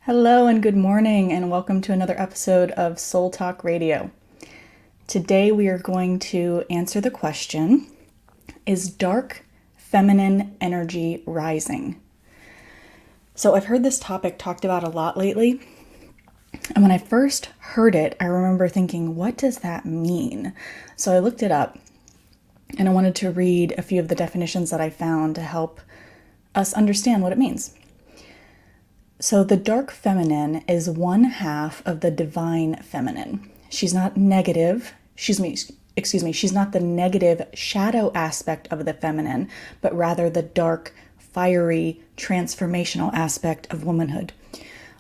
Hello and good morning, and welcome to another episode of Soul Talk Radio. Today we are going to answer the question, is dark feminine energy rising? So I've heard this topic talked about a lot lately, and when I first heard it, I remember thinking, what does that mean? So I looked it up, and I wanted to read a few of the definitions that I found to help us understand what it means. So the dark feminine is one half of the divine feminine. She's not negative. She's not the negative shadow aspect of the feminine, but rather the dark, fiery, transformational aspect of womanhood.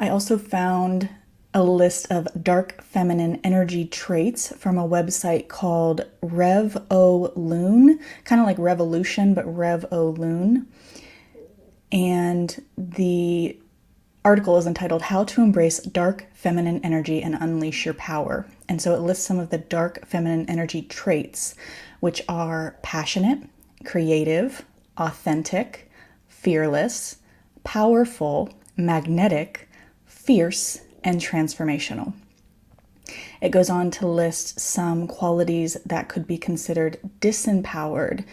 I also found a list of dark feminine energy traits from a website called Rev O Loon, kind of like revolution, but Rev O Loon. And the article is entitled How to Embrace Dark Feminine Energy and Unleash Your Power. And so it lists some of the dark feminine energy traits, which are passionate, creative, authentic, fearless, powerful, magnetic, fierce, and transformational. It goes on to list some qualities that could be considered disempowered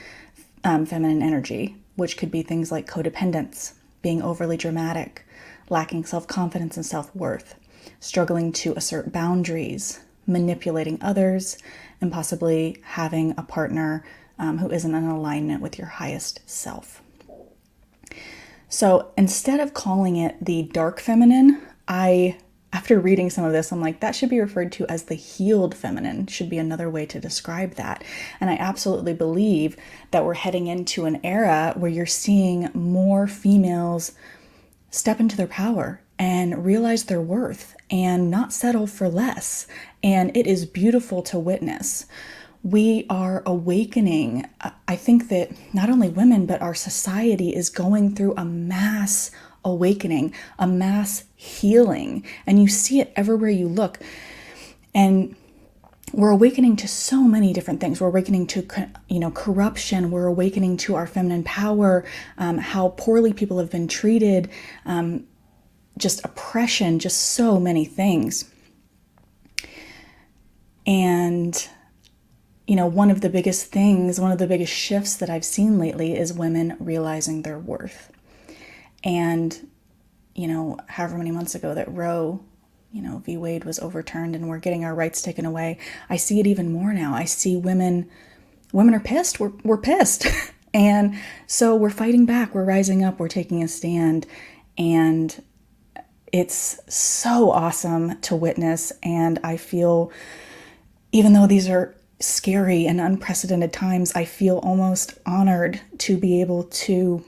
feminine energy, which could be things like codependence, being overly dramatic, lacking self-confidence and self-worth, struggling to assert boundaries, manipulating others, and possibly having a partner who isn't in alignment with your highest self. So instead of calling it the dark feminine, after reading some of this, I'm like, that should be referred to as the healed feminine, should be another way to describe that. And I absolutely believe that we're heading into an era where you're seeing more females step into their power and realize their worth and not settle for less. And it is beautiful to witness. We are awakening. I think that not only women, but our society is going through a mass awakening, a mass healing. And you see it everywhere you look. And we're awakening to so many different things. We're awakening to, corruption. We're awakening to our feminine power, how poorly people have been treated, just oppression, just so many things. And, one of the biggest shifts that I've seen lately is women realizing their worth. And, however many months ago that Roe v. Wade was overturned and we're getting our rights taken away. I see it even more now. I see women are pissed. We're pissed. And so we're fighting back. We're rising up. We're taking a stand. And it's so awesome to witness. And I feel, even though these are scary and unprecedented times, I feel almost honored to be able to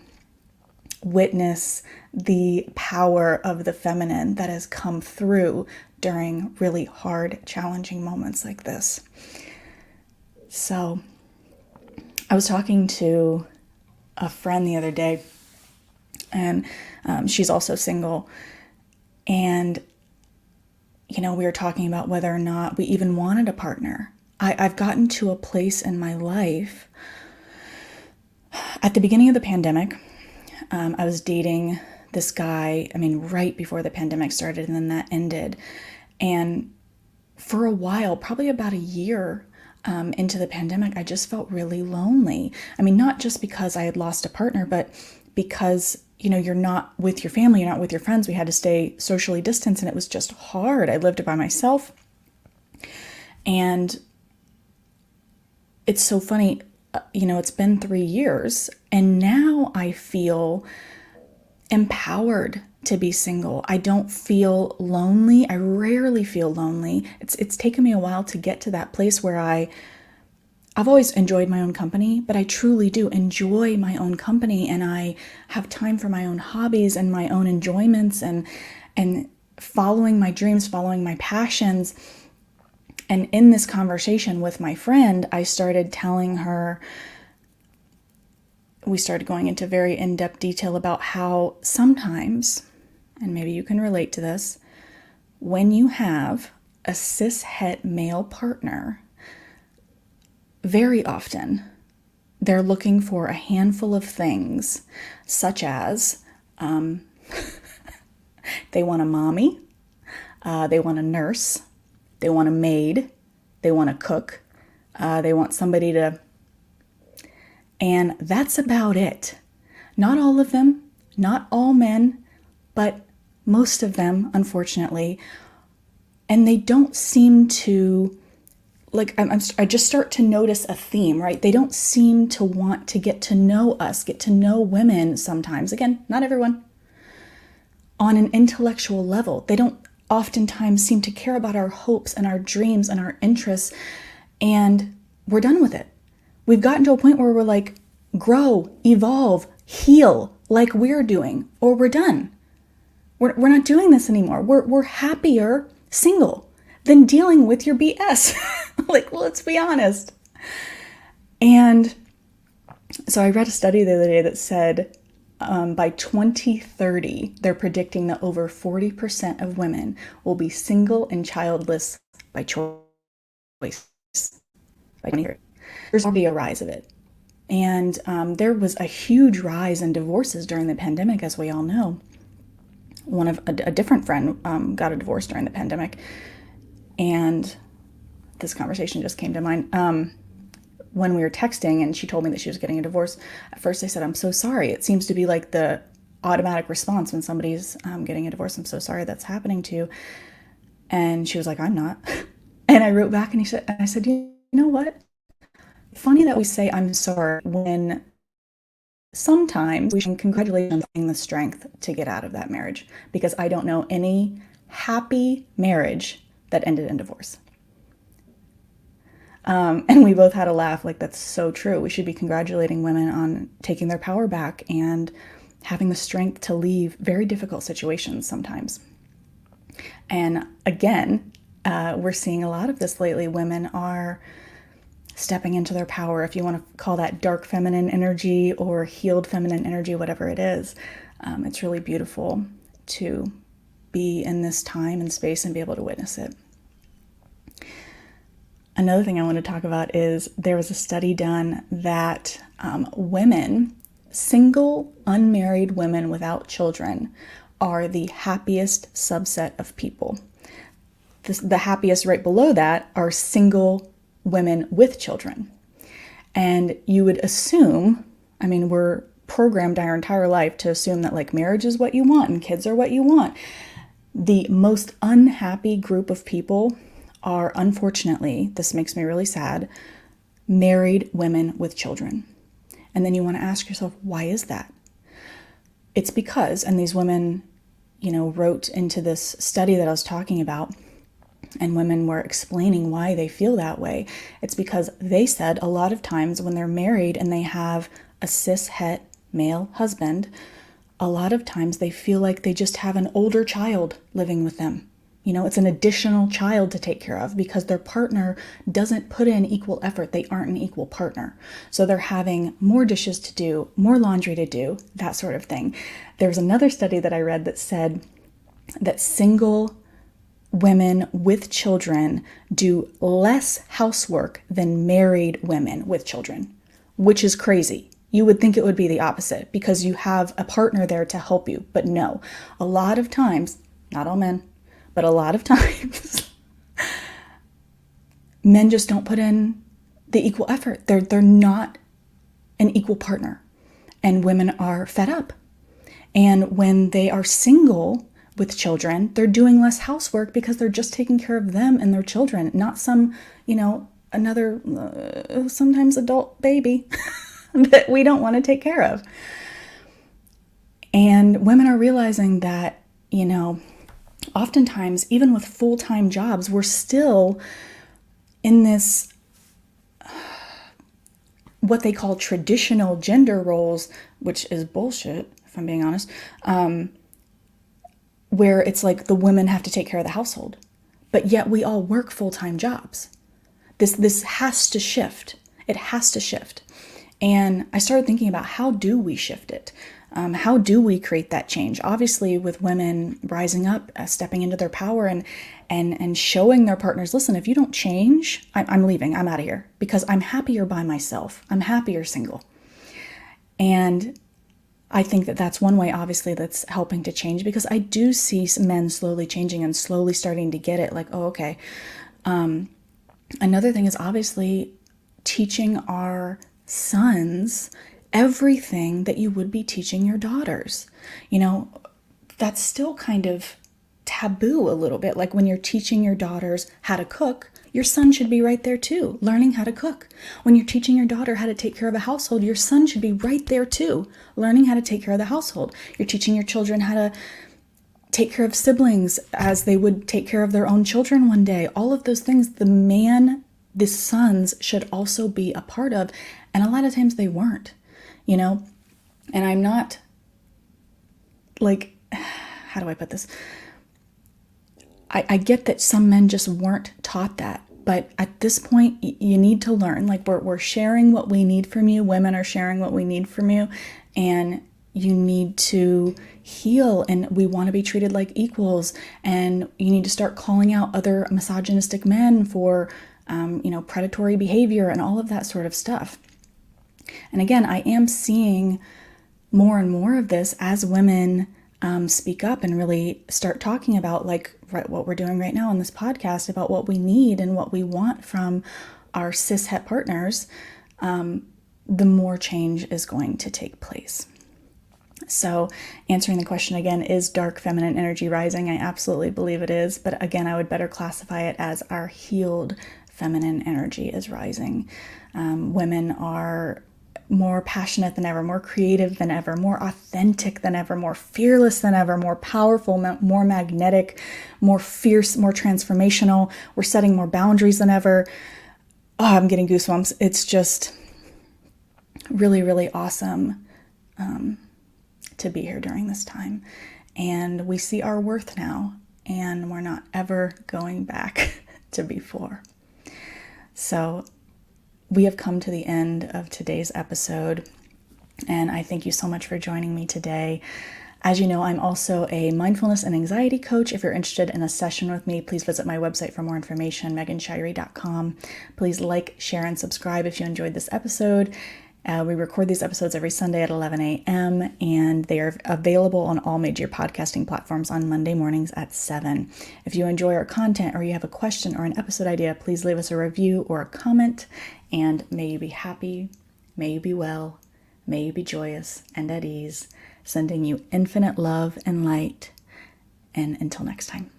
witness the power of the feminine that has come through during really hard, challenging moments like this. So I was talking to a friend the other day, and she's also single. And, we were talking about whether or not we even wanted a partner. I've gotten to a place in my life at the beginning of the pandemic. I was dating this guy, right before the pandemic started, and then that ended. And for a while, probably about a year into the pandemic, I just felt really lonely. Not just because I had lost a partner, but because, you're not with your family, you're not with your friends. We had to stay socially distanced, and it was just hard. I lived by myself. And it's so funny. It's been 3 years, and now I feel empowered to be single. I don't feel lonely. I rarely feel lonely. It's taken me a while to get to that place where I've always enjoyed my own company, but I truly do enjoy my own company, and I have time for my own hobbies and my own enjoyments and following my dreams, following my passions. And in this conversation with my friend, I started telling her, we started going into very in-depth detail about how sometimes, and maybe you can relate to this, when you have a cis-het male partner, very often they're looking for a handful of things, such as They want a mommy, they want a nurse, they want a maid, they want to cook, they want somebody to, and that's about it. Not all of them, not all men, but most of them, unfortunately. And they don't seem to, like, I just start to notice a theme, right? They don't seem to want to get to know us, get to know women sometimes. Again, not everyone. On an intellectual level, they don't oftentimes seem to care about our hopes and our dreams and our interests, and we're done with it. We've gotten to a point where we're like, grow, evolve, heal, like we're doing, or we're done. We're not doing this anymore. We're happier single than dealing with your BS. Like, let's be honest. And so I read a study the other day that said by 2030, they're predicting that over 40% of women will be single and childless by choice. By 2030. There's already a rise of it. And there was a huge rise in divorces during the pandemic, as we all know. One of a different friend got a divorce during the pandemic, and this conversation just came to mind. When we were texting and she told me that she was getting a divorce, at first I said, I'm so sorry. It seems to be like the automatic response when somebody's getting a divorce. I'm so sorry that's happening to you. And she was like, I'm not. And I wrote back and I said, you know what? Funny that we say I'm sorry when sometimes we should congratulate on having the strength to get out of that marriage, because I don't know any happy marriage that ended in divorce. And we both had a laugh, like, that's so true. We should be congratulating women on taking their power back and having the strength to leave very difficult situations sometimes. And again, we're seeing a lot of this lately. Women are stepping into their power, if you want to call that dark feminine energy or healed feminine energy, whatever it is. It's really beautiful to be in this time and space and be able to witness it. Another thing I want to talk about is there was a study done that women, single, unmarried women without children, are the happiest subset of people. The happiest right below that are single women with children. And you would assume, I mean, we're programmed our entire life to assume that like marriage is what you want and kids are what you want. The most unhappy group of people are, unfortunately, this makes me really sad, married women with children. And then you want to ask yourself, why is that? It's because, and these women, wrote into this study that I was talking about, and women were explaining why they feel that way. It's because they said a lot of times when they're married and they have a cis-het male husband, a lot of times they feel like they just have an older child living with them. It's an additional child to take care of because their partner doesn't put in equal effort. They aren't an equal partner. So they're having more dishes to do, more laundry to do, that sort of thing. There's another study that I read that said that single women with children do less housework than married women with children, which is crazy. You would think it would be the opposite because you have a partner there to help you. But no, a lot of times, not all men, but a lot of times, men just don't put in the equal effort. They're not an equal partner. And women are fed up. And when they are single with children, they're doing less housework because they're just taking care of them and their children, not some, another, sometimes adult baby that we don't want to take care of. And women are realizing that, oftentimes, even with full-time jobs, we're still in this, what they call traditional gender roles, which is bullshit, if I'm being honest, where it's like the women have to take care of the household, but yet we all work full-time jobs. This has to shift. It has to shift. And I started thinking about, how do we shift it? How do we create that change? Obviously, with women rising up, stepping into their power and showing their partners, listen, if you don't change, I'm leaving, I'm out of here because I'm happier by myself. I'm happier single. And I think that that's one way, obviously, that's helping to change, because I do see men slowly changing and slowly starting to get it, like, oh, okay. Another thing is obviously teaching our sons everything that you would be teaching your daughters. That's still kind of taboo a little bit. Like when you're teaching your daughters how to cook, your son should be right there too, learning how to cook. When you're teaching your daughter how to take care of a household, your son should be right there too, learning how to take care of the household. You're teaching your children how to take care of siblings as they would take care of their own children one day. All of those things, the sons should also be a part of. And a lot of times they weren't, And I'm not like, how do I put this? I get that some men just weren't taught that. But at this point, you need to learn. Like we're sharing what we need from you. Women are sharing what we need from you. And you need to heal, and we want to be treated like equals. And you need to start calling out other misogynistic men for, predatory behavior and all of that sort of stuff. And again, I am seeing more and more of this as women speak up and really start talking about what we're doing right now on this podcast, about what we need and what we want from our cis-het partners, the more change is going to take place. So answering the question again, is dark feminine energy rising? I absolutely believe it is. But again, I would better classify it as our healed feminine energy is rising. Women are more passionate than ever, more creative than ever, more authentic than ever, more fearless than ever, more powerful, more magnetic, more fierce, more transformational. We're setting more boundaries than ever. Oh, I'm getting goosebumps. It's just really, really awesome to be here during this time. And we see our worth now, and we're not ever going back to before. So we have come to the end of today's episode, and I thank you so much for joining me today. As you know, I'm also a mindfulness and anxiety coach. If you're interested in a session with me, please visit my website for more information, meganshirey.com. Please like, share, and subscribe if you enjoyed this episode. We record these episodes every Sunday at 11 a.m. and they are available on all major podcasting platforms on Monday mornings at 7. If you enjoy our content or you have a question or an episode idea, please leave us a review or a comment. And may you be happy, may you be well, may you be joyous and at ease, sending you infinite love and light. And until next time.